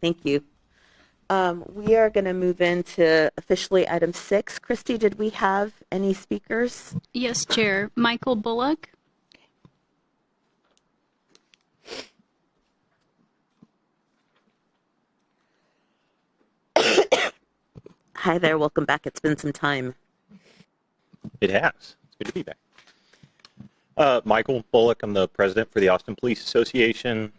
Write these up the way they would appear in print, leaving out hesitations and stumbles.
Thank you. We are going to move into officially item 6. Christy, did we have any speakers? Yes, Chair. Michael Bullock. Hi there. Welcome back. It's been some time. It has. It's good to be back. Michael Bullock, I'm the president for the Austin Police Association.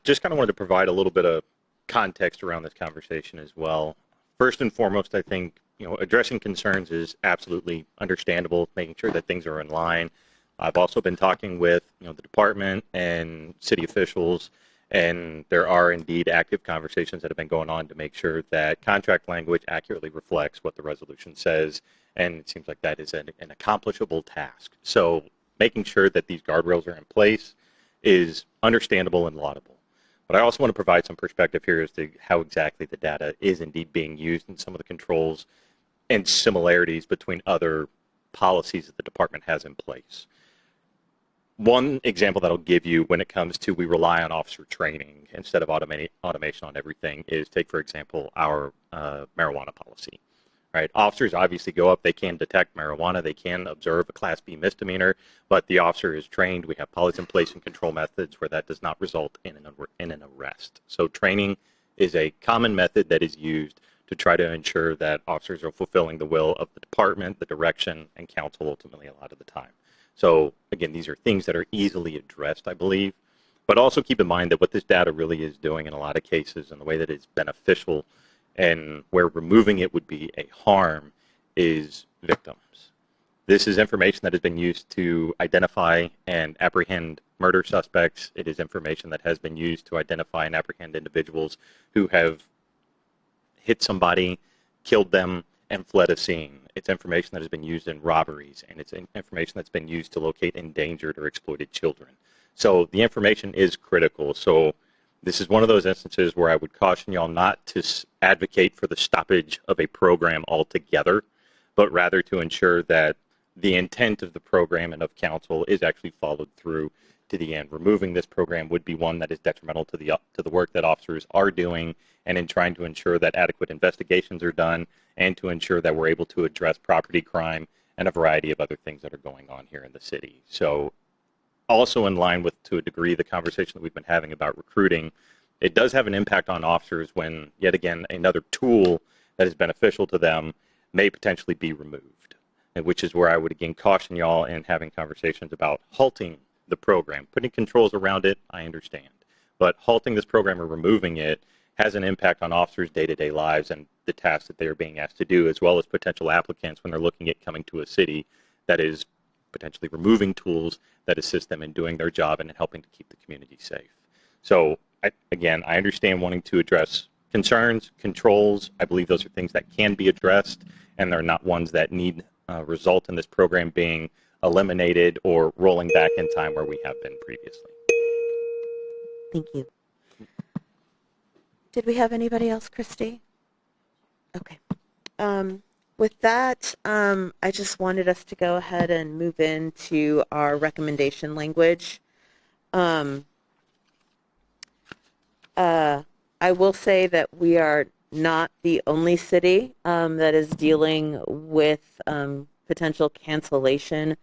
Just kind of wanted to provide a little bit of context around this conversation as well. First and foremost, I think addressing concerns is absolutely understandable, making sure that things are in line. I've also been talking with the department and city officials, and there are indeed active conversations that have been going on to make sure that contract language accurately reflects what the resolution says, and it seems like that is an accomplishable task. So making sure that these guardrails are in place is understandable and laudable. But I also want to provide some perspective here as to how exactly the data is indeed being used and some of the controls and similarities between other policies that the department has in place. One example that I'll give you when it comes to we rely on officer training instead of automation on everything is take, for example, our marijuana policy. Right? Officers obviously go up, they can detect marijuana, they can observe a Class B misdemeanor, but the officer is trained. We have policies in place and control methods where that does not result in an arrest. So training is a common method that is used to try to ensure that officers are fulfilling the will of the department, the direction, and counsel ultimately a lot of the time. So again, these are things that are easily addressed, I believe, but also keep in mind that what this data really is doing in a lot of cases and the way that it's beneficial and where removing it would be a harm is victims. This is information that has been used to identify and apprehend murder suspects. It is information that has been used to identify and apprehend individuals who have hit somebody, killed them, and fled a scene. It's information that has been used in robberies, and it's information that's been used to locate endangered or exploited children. So the information is critical. So this is one of those instances where I would caution y'all not to advocate for the stoppage of a program altogether, but rather to ensure that the intent of the program and of council is actually followed through to the end. Removing this program would be one that is detrimental to the work that officers are doing, and in trying to ensure that adequate investigations are done, and to ensure that we're able to address property crime and a variety of other things that are going on here in the city. So also in line with, to a degree, the conversation that we've been having about recruiting, it does have an impact on officers when, yet again, another tool that is beneficial to them may potentially be removed, and which is where I would again caution y'all in having conversations about halting the program. Putting controls around it, I understand, but halting this program or removing it has an impact on officers' day-to-day lives and the tasks that they are being asked to do, as well as potential applicants when they're looking at coming to a city that is potentially removing tools that assist them in doing their job and in helping to keep the community safe. So again, I understand wanting to address concerns, controls. I believe those are things that can be addressed, and they're not ones that need result in this program being eliminated or rolling back in time where we have been previously. Thank you. Did we have anybody else, Christy? Okay. With that, I just wanted us to go ahead and move into our recommendation language. I will say that we are not the only city that is dealing with potential cancellation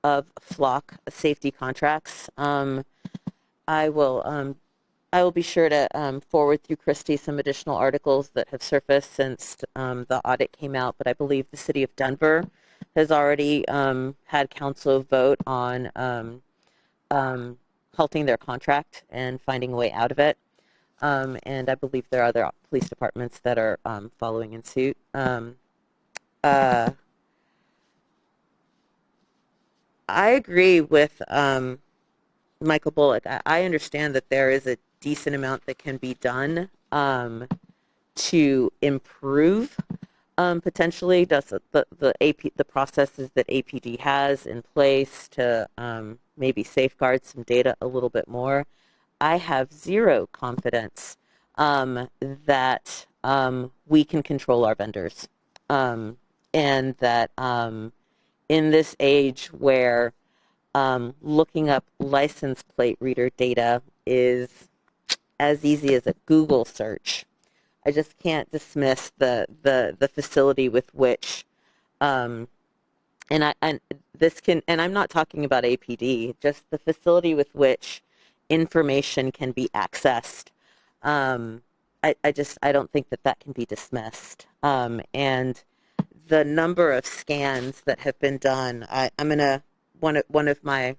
of flock safety contracts. I will be sure to forward through Christy some additional articles that have surfaced since the audit came out, but I believe the city of Denver has already had council vote on halting their contract and finding a way out of it. And I believe there are other police departments that are following in suit. I agree with Michael Bullock. I understand that there is a decent amount that can be done to improve potentially the processes that APD has in place to maybe safeguard some data a little bit more. I have zero confidence that we can control our vendors, and that in this age where looking up license plate reader data is as easy as a Google search, I just can't dismiss the facility with which, and this can, and I'm not talking about APD, just the facility with which information can be accessed. I don't think that can be dismissed. And the number of scans that have been done, I'm gonna one of my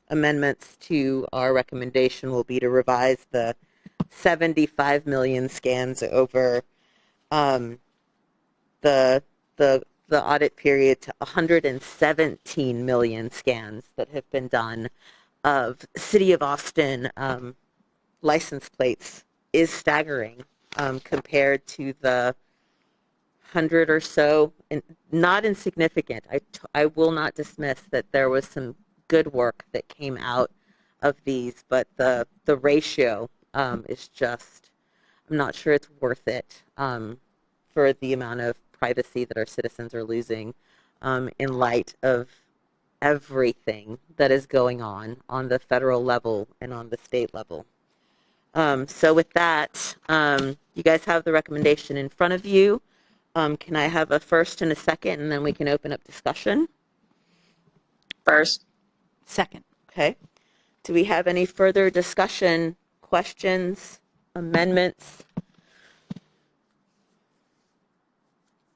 amendments to our recommendation will be to revise the 75 million scans over um, the the audit period to 117 million scans that have been done of City of Austin license plates is staggering compared to the 100 or so, and not insignificant. I will not dismiss that there was some good work that came out of these, but the ratio is just, I'm not sure it's worth it for the amount of privacy that our citizens are losing in light of everything that is going on the federal level and on the state level. So with that, you guys have the recommendation in front of you. Can I have a first and a second, and then we can open up discussion? First. Second. Okay. Do we have any further discussion, questions, amendments,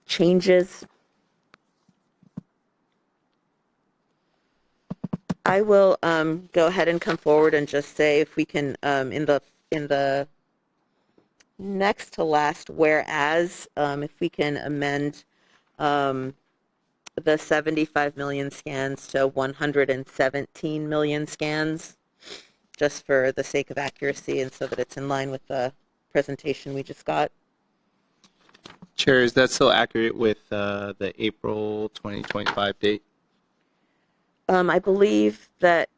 changes? I will go ahead and come forward and just say if we can, in the next to last whereas, if we can amend the 75 million scans to 117 million scans, just for the sake of accuracy and so that it's in line with the presentation we just got. Chair, is that still accurate with the April 2025 date? I believe that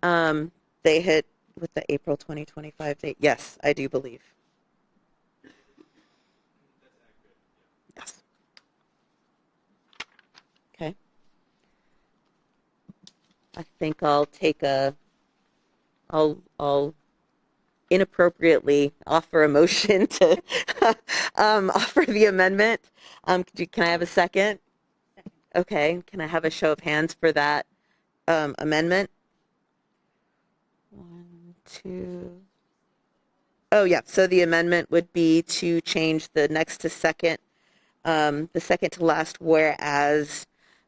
they hit with the April 2025 date. Yes, I do believe. Yes. Okay. I think I'll take I'll inappropriately offer a motion to offer the amendment. Can I have a second? Okay. Can I have a show of hands for that amendment? 1, 2. Oh, yeah. So the amendment would be to change the next to second, the second to last whereas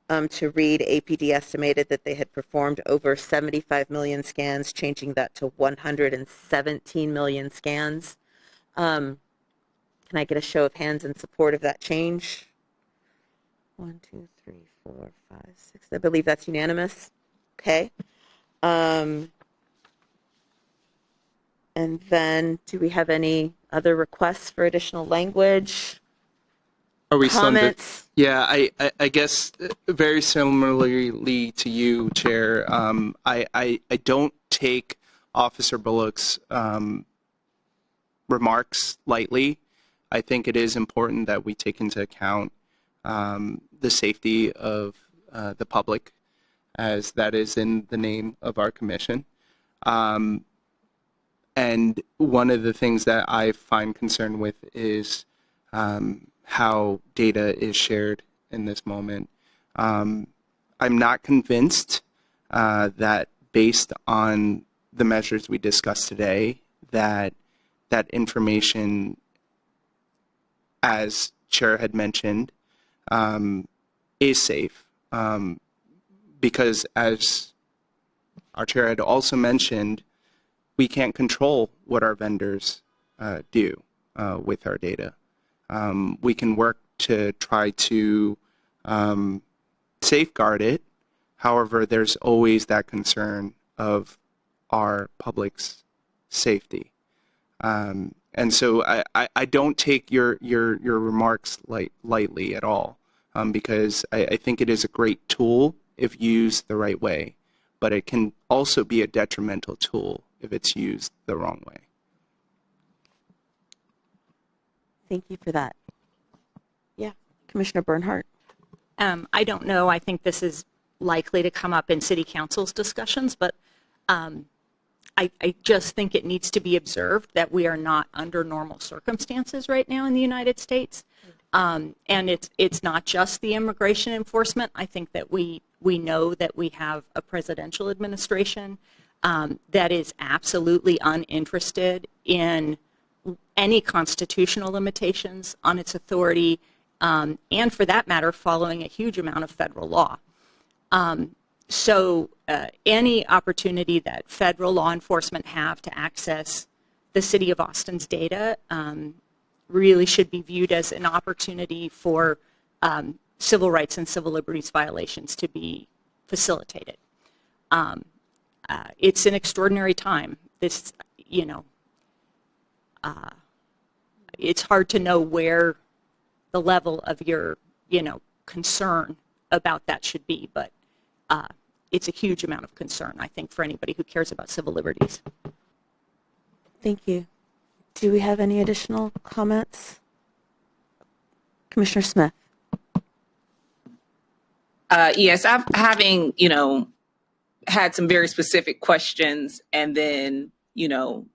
to read APD estimated that they had performed over 75 million scans, changing that to 117 million scans. Can I get a show of hands in support of that change? 1, 2, 3, 4, 5, 6. I believe that's unanimous. Okay. And then do we have any other requests for additional language? Are we Comments? Yeah, I guess very similarly to you, Chair, I don't take Officer Bullock's remarks lightly. I think it is important that we take into account the safety of the public, as that is in the name of our commission. And one of the things that I find concern with is how data is shared in this moment. I'm not convinced that based on the measures we discussed today, that information, as Chair had mentioned, is safe. Because as our Chair had also mentioned, we can't control what our vendors do with our data. We can work to try to safeguard it. However, there's always that concern of our public's safety. And so I don't take your remarks lightly at all, because I think it is a great tool if used the right way, but it can also be a detrimental tool if it's used the wrong way. Thank you for that. Yeah, Commissioner Bernhardt. I don't know. I think this is likely to come up in City Council's discussions, but I I just think it needs to be observed that we are not under normal circumstances right now in the United States. And it's not just the immigration enforcement. I think that we know that we have a presidential administration that is absolutely uninterested in any constitutional limitations on its authority, and for that matter, following a huge amount of federal law. So any opportunity that federal law enforcement have to access the city of Austin's data really should be viewed as an opportunity for civil rights and civil liberties violations to be facilitated. It's an extraordinary time. This, it's hard to know where the level of your, concern about that should be, but it's a huge amount of concern, I think, for anybody who cares about civil liberties. Thank you. Do we have any additional comments? Commissioner Smith. Yes, I'm having, had some very specific questions, and then,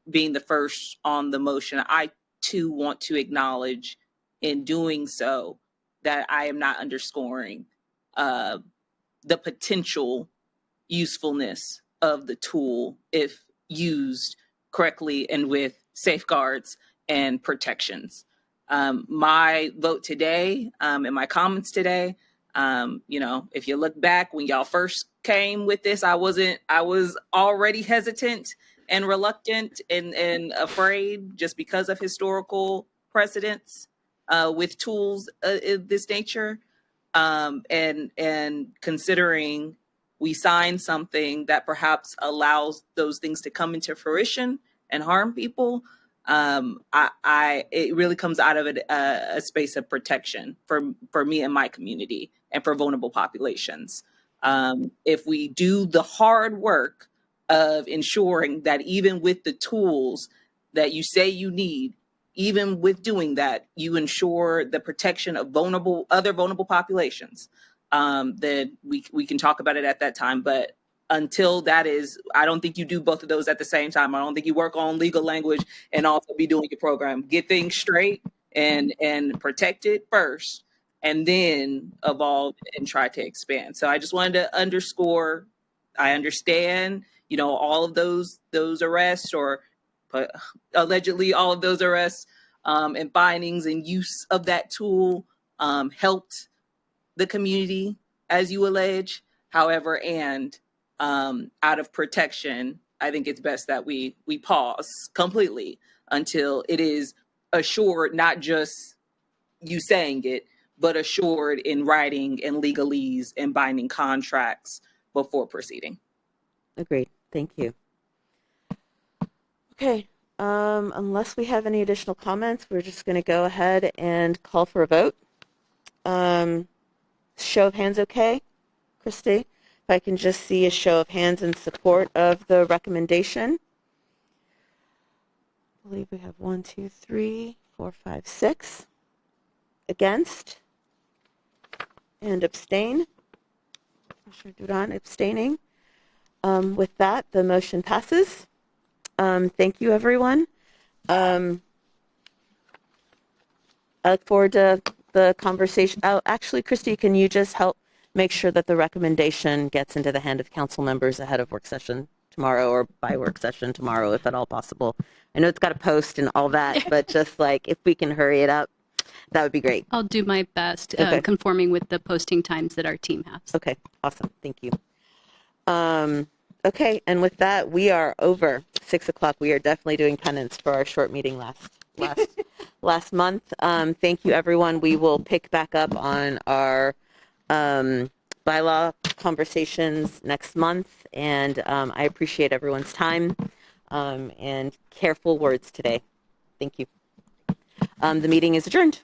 being the first on the motion, I too want to acknowledge in doing so that I am not underscoring the potential usefulness of the tool if used correctly and with safeguards and protections. My vote today and my comments today, if you look back when y'all first came with this, I was already hesitant and reluctant and afraid just because of historical precedents with tools of this nature. And considering we signed something that perhaps allows those things to come into fruition and harm people, it really comes out of a space of protection for me and my community and for vulnerable populations. If we do the hard work of ensuring that even with the tools that you say you need, even with doing that, you ensure the protection of other vulnerable populations, then we can talk about it at that time. But until that is, I don't think you do both of those at the same time. I don't think you work on legal language and also be doing your program. Get things straight and protect it first, and then evolve and try to expand. So I just wanted to underscore, I understand, all of those arrests, or allegedly all of those arrests and findings and use of that tool helped the community, as you allege. However, and out of protection, I think it's best that we pause completely until it is assured, not just you saying it, but assured in writing and legalese and binding contracts before proceeding. Agreed. Thank you. Okay. Unless we have any additional comments, we're just going to go ahead and call for a vote. Show of hands, okay? Christy, if I can just see a show of hands in support of the recommendation. I believe we have 1, 2, 3, 4, 5, 6. Against? And abstain? Commissioner Duran abstaining. With that, the motion passes. Thank you, everyone. I look forward to the conversation. Oh, actually, Christy, can you just help make sure that the recommendation gets into the hand of council members ahead of work session tomorrow, or by work session tomorrow, if at all possible? I know it's got to post and all that, but just like if we can hurry it up, that would be great. I'll do my best, Okay. conforming with the posting times that our team has. Okay, awesome. Thank you. Okay, and with that, we are over 6 o'clock. We are definitely doing penance for our short meeting last month. Thank you, everyone. We will pick back up on our bylaw conversations next month, and I appreciate everyone's time and careful words today. Thank you. The meeting is adjourned.